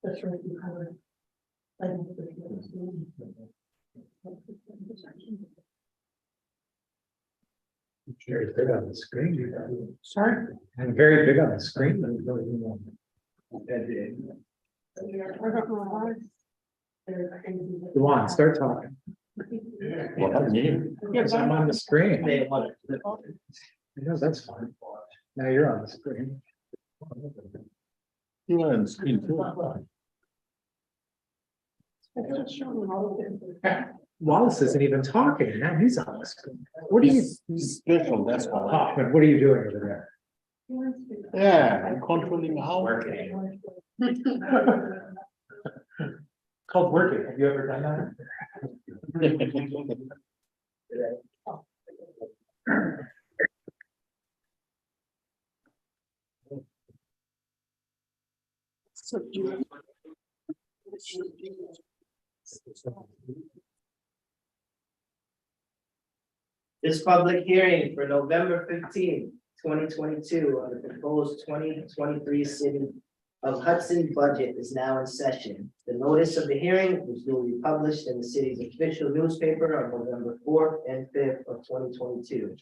That's right. Very big on the screen. Sorry? And very big on the screen. Go on, start talking. Yes, I'm on the screen. Yeah, that's fine. Now you're on the screen. You're on the screen too. Wallace isn't even talking. Now he's on the screen. What are you? He's special, that's why. Hoffman, what are you doing over there? Yeah, I'm controlling how. Called working. Have you ever done that? This public hearing for November 15, 2022, on the proposed 2023 City of Hudson budget is now in session. The notice of the hearing was duly published in the city's official newspaper on November 4th and 5th of 2022.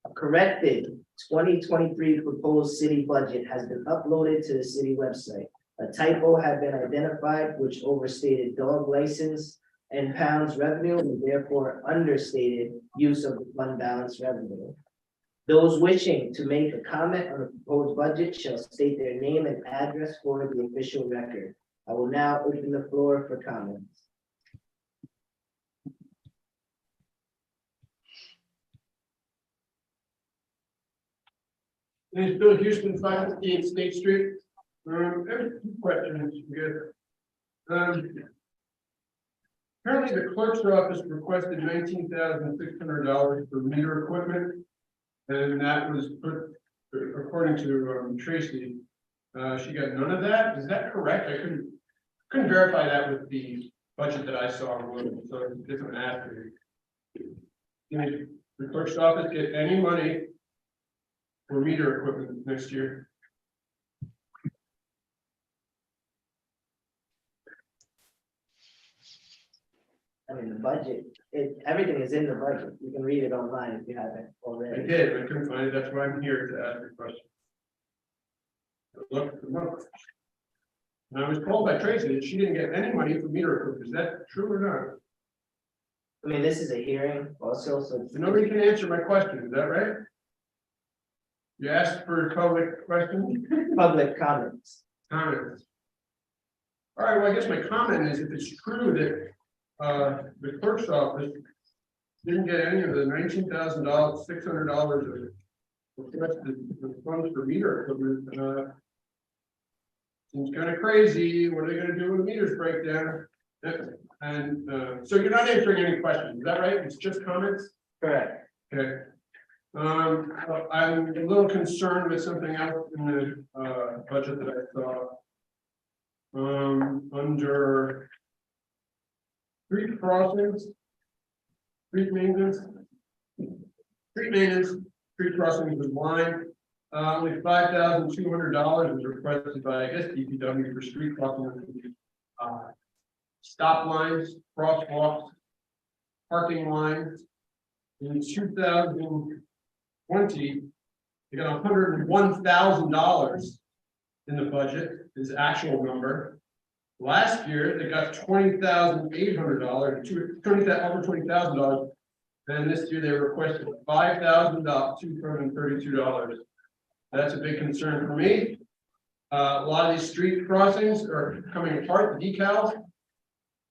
A corrected 2023 proposed city budget has been uploaded to the city website. A typo had been identified which overstated dog license and pounds revenue and therefore understated use of the fund balance revenue. Those wishing to make a comment on the proposed budget shall state their name and address for the official record. I will now open the floor for comments. My name is Bill Houston, 558 State Street. I have two questions. Apparently the clerk's office requested $19,600 for meter equipment. And that was put, according to Tracy, she got none of that. Is that correct? I couldn't verify that with the budget that I saw. So it's a different aspect. Did the clerk's office get any money for meter equipment next year? I mean, the budget, everything is in the budget. You can read it online if you haven't I already. did, but I couldn't find it. That's why I'm here to ask the question. Look. And I was told by Tracy that she didn't get any money for meter equipment. Is that true or not? I mean, this is a hearing also, so So nobody can answer my question. Is that right? You asked for public questions, public comments. comments. All right, well, I guess my comment is if it's true that the clerk's office didn't get any of the $19,600 requested funds for meter equipment. Seems kind of crazy. What are they going to do when the meters break down? And so you're not answering any questions, is that right? It's just comments? Correct. Okay. I'm a little concerned with something else in the budget that I saw. Under street crossings, street maintenance, street crossings was line. Only $5,200 was requested by, I guess, DPW for street crossings, stop lines, crosswalks, parking lines. In 2020, they got $101,000 in the budget, is actual number. Last year, they got $20,800, over $20,000. And this year they requested $5,232. That's a big concern for me. A lot of these street crossings are coming apart, the decals.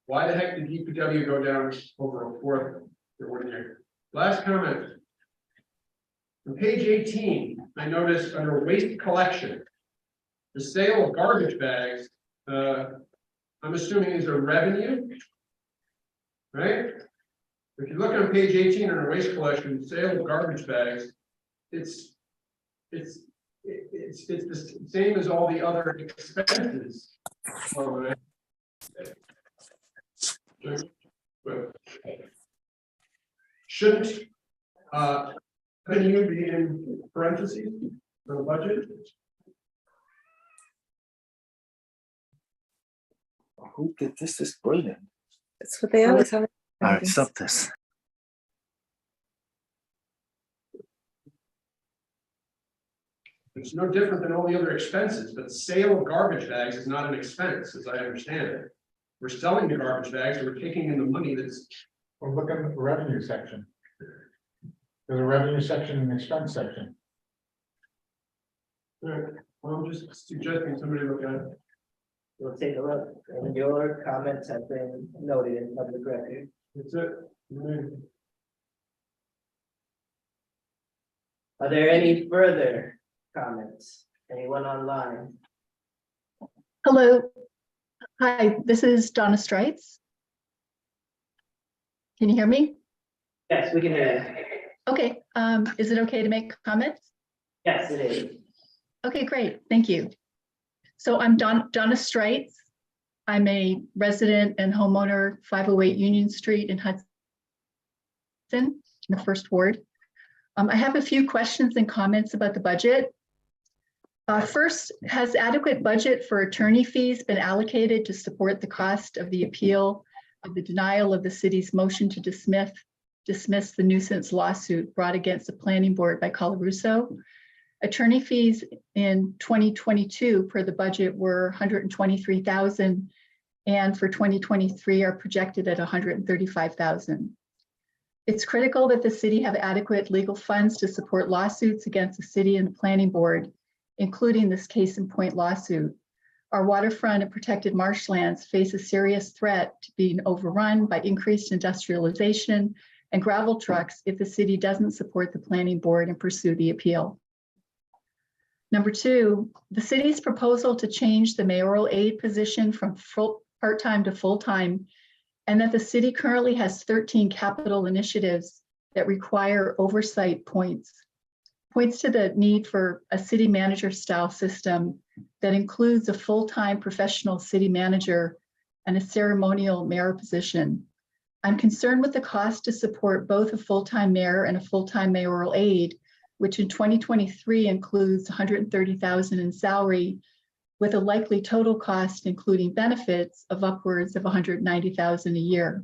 Why the heck did DPW go down over a fourth for 1 year? Last comment. On page 18, I noticed under waste collection, the sale of garbage bags, I'm assuming these are revenue, right? If you look on page 18 under waste collection, sale of garbage bags, it's the same as all the other expenses All right. Shouldn't, revenue be in parentheses for the budget? Who did this? This is brilliant. That's what they always have. All right, stop this. It's no different than all the other expenses, but sale of garbage bags is not an expense, as I understand it. We're selling the garbage bags, we're taking in the money that's, Well, look at the revenue section. There's a revenue section and expense section. well, I'm just suggesting somebody look at it. We'll take a look, and your comments have been noted in public record. That's it. Are there any further comments? Anyone online? Hello. Hi, this is Donna Strites. Can you hear me? Yes, we can hear you. Okay, is it okay to make comments? Yes, it is. Okay, great, thank you. So I'm Donna Strites. I'm a resident and homeowner, 508 Union Street in Hudson, in the first ward. I have a few questions and comments about the budget. First, has adequate budget for attorney fees been allocated to support the cost of the appeal of the denial of the city's motion to dismiss the nuisance lawsuit brought against the planning board by Colarusso? Attorney fees in 2022 per the budget were $123,000, and for 2023 are projected at $135,000. It's critical that the city have adequate legal funds to support lawsuits against the city and the planning board, including this case in point lawsuit. Our waterfront and protected marshlands face a serious threat to being overrun by increased industrialization and gravel trucks if the city doesn't support the planning board and pursue the appeal. Number two, the city's proposal to change the mayoral aide position from part-time to full-time, and that the city currently has 13 capital initiatives that require oversight points to the need for a city manager style system that includes a full-time professional city manager and a ceremonial mayor position. I'm concerned with the cost to support both a full-time mayor and a full-time mayoral aide, which in 2023 includes $130,000 in salary, with a likely total cost, including benefits, of upwards of $190,000 a year.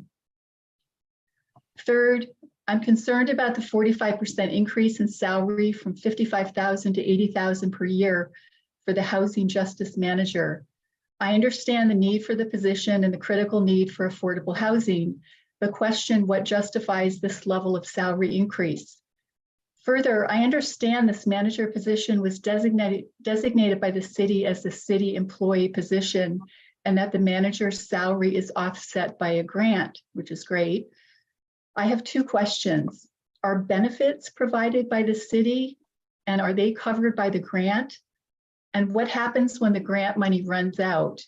Third, I'm concerned about the 45% increase in salary from $55,000 to $80,000 per year for the housing justice manager. I understand the need for the position and the critical need for affordable housing, but question what justifies this level of salary increase. Further, I understand this manager position was designated by the city as the city employee position, and that the manager's salary is offset by a grant, which is great. I have two questions. Are benefits provided by the city, and are they covered by the grant? And what happens when the grant money runs out?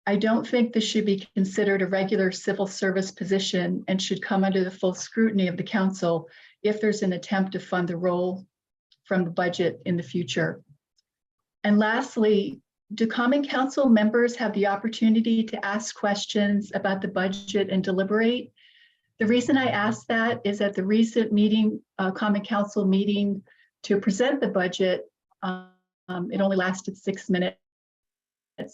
I don't think this should be considered a regular civil service position and should come under the full scrutiny of the council if there's an attempt to fund the role from the budget in the future. And lastly, do common council members have the opportunity to ask questions about the budget and deliberate? The reason I ask that is at the recent meeting, common council meeting to present the budget, it only lasted 6 minutes.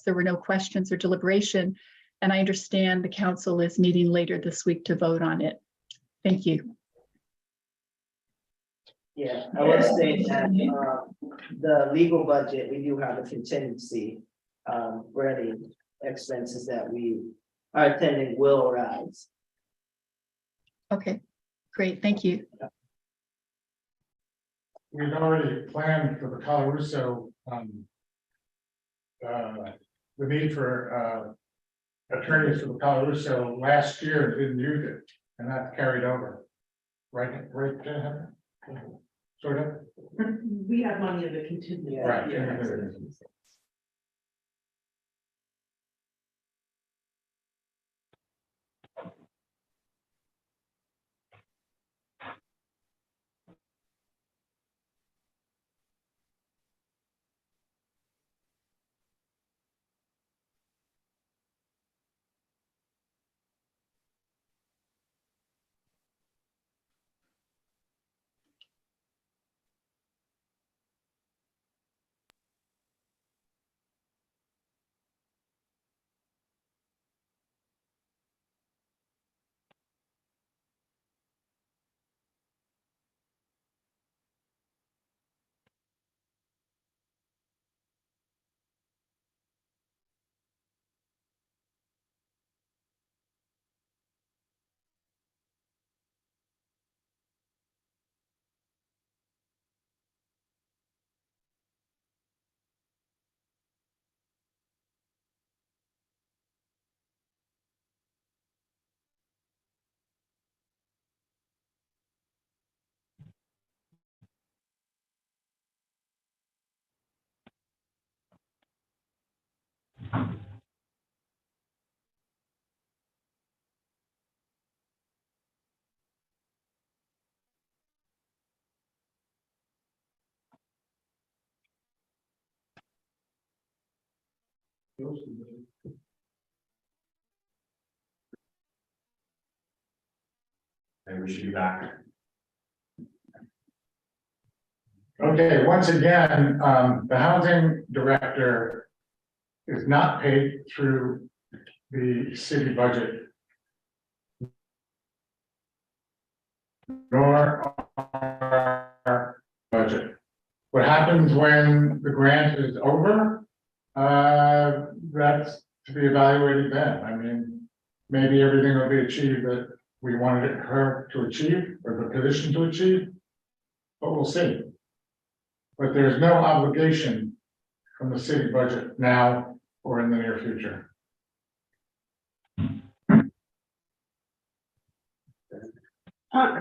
There were no questions or deliberation, and I understand the council is meeting later this week to vote on it. Thank you. Yeah, I will say that the legal budget, we do have a contingency for any expenses that we are attending will arise. Okay, great, thank you. We've already planned for the Colarusso, the need for attorneys for the Colarusso last year, didn't use it, and that carried over. Right, Jen? Sort of? We have money in the contingency. Yeah. Right. And we should be back. Okay, once again, the housing director is not paid through the city budget. Nor our budget. What happens when the grant is over? That's to be evaluated then. I mean, maybe everything will be achieved that we wanted her to achieve or the position to achieve, but we'll see. But there's no obligation from the city budget now or in the near future. I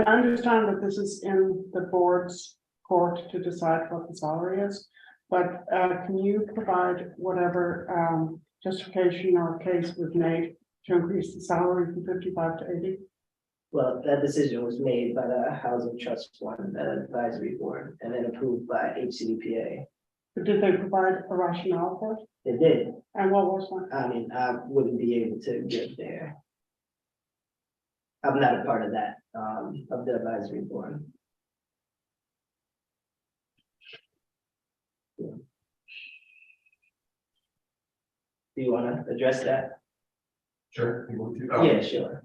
understand that this is in the board's court to decide what the salary is, but can you provide whatever justification or case was made to increase the salary from 55 to 80? Well, that decision was made by the Housing Trust Fund, advisory board, and then approved by HCDPA. But did they provide a rationale for it? They did. And what was that? I mean, I wouldn't be able to get there. I'm not a part of that, of the advisory board. Yeah. Do you want to address that? Sure. you want to? Yeah, sure.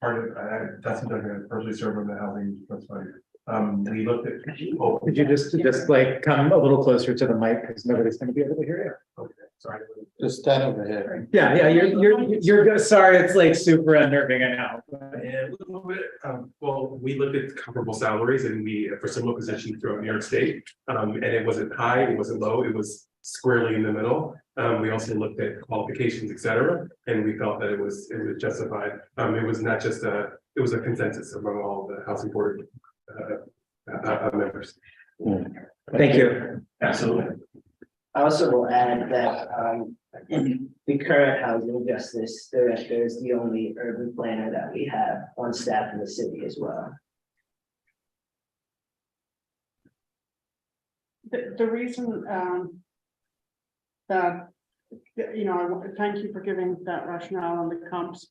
Part of, that's something I personally serve on the housing trust fund. We looked at. Oh, Could you just like come a little closer to the mic because nobody's going to be able to hear you? okay, sorry. Just stand over here. Yeah, you're good. Sorry, it's like super unnerving. I know. Yeah, a little bit. Well, we looked at comparable salaries and we, for similar positions throughout New York State. And it wasn't high, it wasn't low, it was squarely in the middle. We also looked at qualifications, et cetera, and we felt that it was justified. It was not just it was a consensus among all the housing board members. Thank you. Absolutely. I also will add that the current housing justice director is the only urban planner that we have on staff in the city as well. The reason that, you know, thank you for giving that rationale on the comps.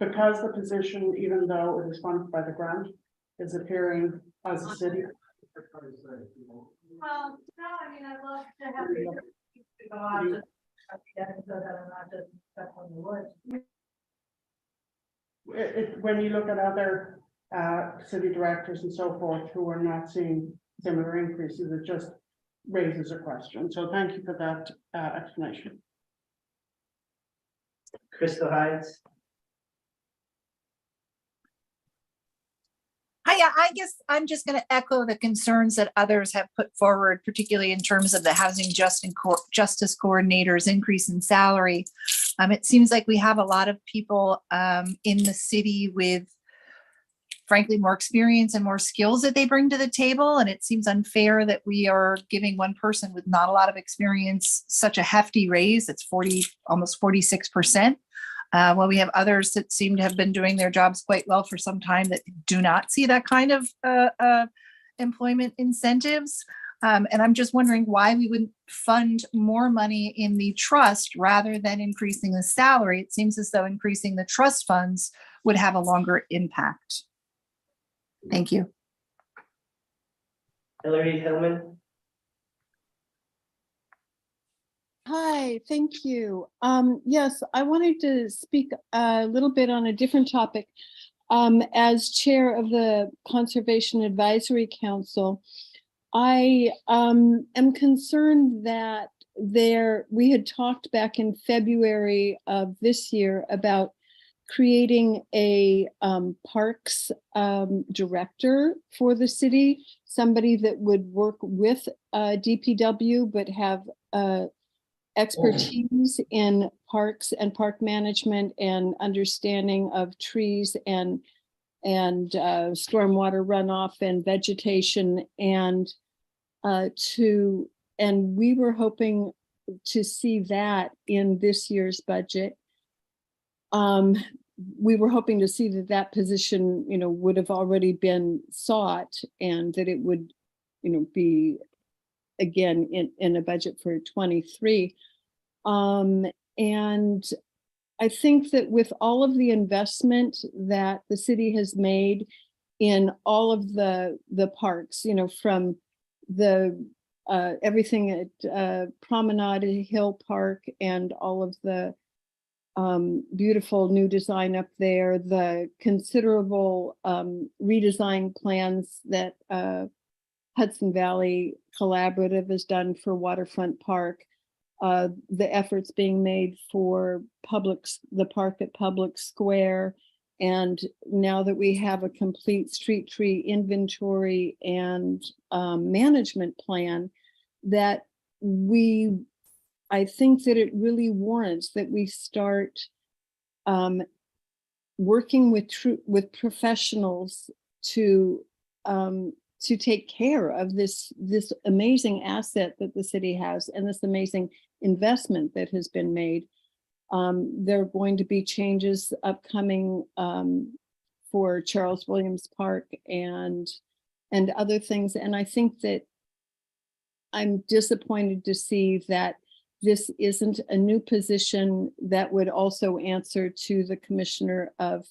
Because the position, even though it is funded by the grant, is appearing as a city. Well, no, I mean, I'd love to have you to go out and so that I'm not just stuck on the woods. When you look at other city directors and so forth who are not seeing similar increases, it just raises a question. So thank you for that explanation. Crystal Hines. Hiya, I guess I'm just going to echo the concerns that others have put forward, particularly in terms of the housing justice coordinator's increase in salary. It seems like we have a lot of people in the city with, frankly, more experience and more skills that they bring to the table. And it seems unfair that we are giving one person with not a lot of experience such a hefty raise. It's almost 46%. While we have others that seem to have been doing their jobs quite well for some time that do not see that kind of employment incentives. And I'm just wondering why we wouldn't fund more money in the trust rather than increasing the salary. It seems as though increasing the trust funds would have a longer impact. Thank you. Hillary Hillman. Hi, thank you. Yes, I wanted to speak a little bit on a different topic. As chair of the Conservation Advisory Council, I am concerned that we had talked back in February of this year about creating a parks director for the city, somebody that would work with DPW but have expertise in parks and park management and understanding of trees and stormwater runoff and vegetation, and we were hoping to see that in this year's budget. We were hoping to see that position, you know, would have already been sought and that it would, you know, be again in a budget for 23. And I think that with all of the investment that the city has made in all of the parks, you know, from the everything at Promenade Hill Park and all of the beautiful new design up there, the considerable redesign plans that Hudson Valley Collaborative has done for Waterfront Park, the efforts being made for the park at Public Square. And now that we have a complete street tree inventory and management plan, that I think that it really warrants that we start working with professionals to take care of this amazing asset that the city has and this amazing investment that has been made. There are going to be changes upcoming for Charles Williams Park and other things. And I think that I'm disappointed to see that this isn't a new position that would also answer to the commissioner of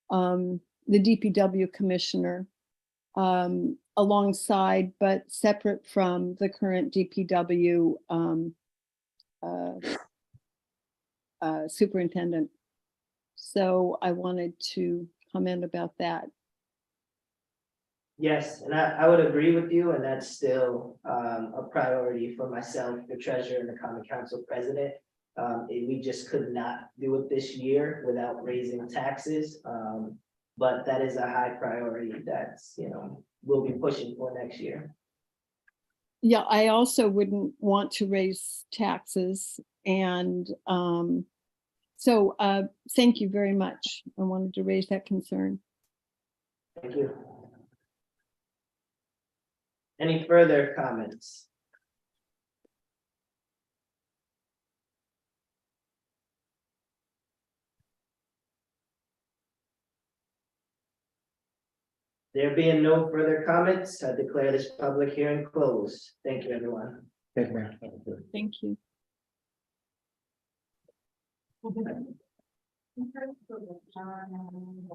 the DPW commissioner alongside, but separate from the current DPW superintendent. So I wanted to comment about that. Yes, and I would agree with you, and that's still a priority for myself, the treasurer and the common council president. We just could not do it this year without raising taxes. But that is a high priority that's, you know, we'll be pushing for next year. Yeah, I also wouldn't want to raise taxes. And so thank you very much. I wanted to raise that concern. Thank you. Any further comments? There being no further comments, I declare this public hearing closed. Thank you, everyone. Thank you. Thank you.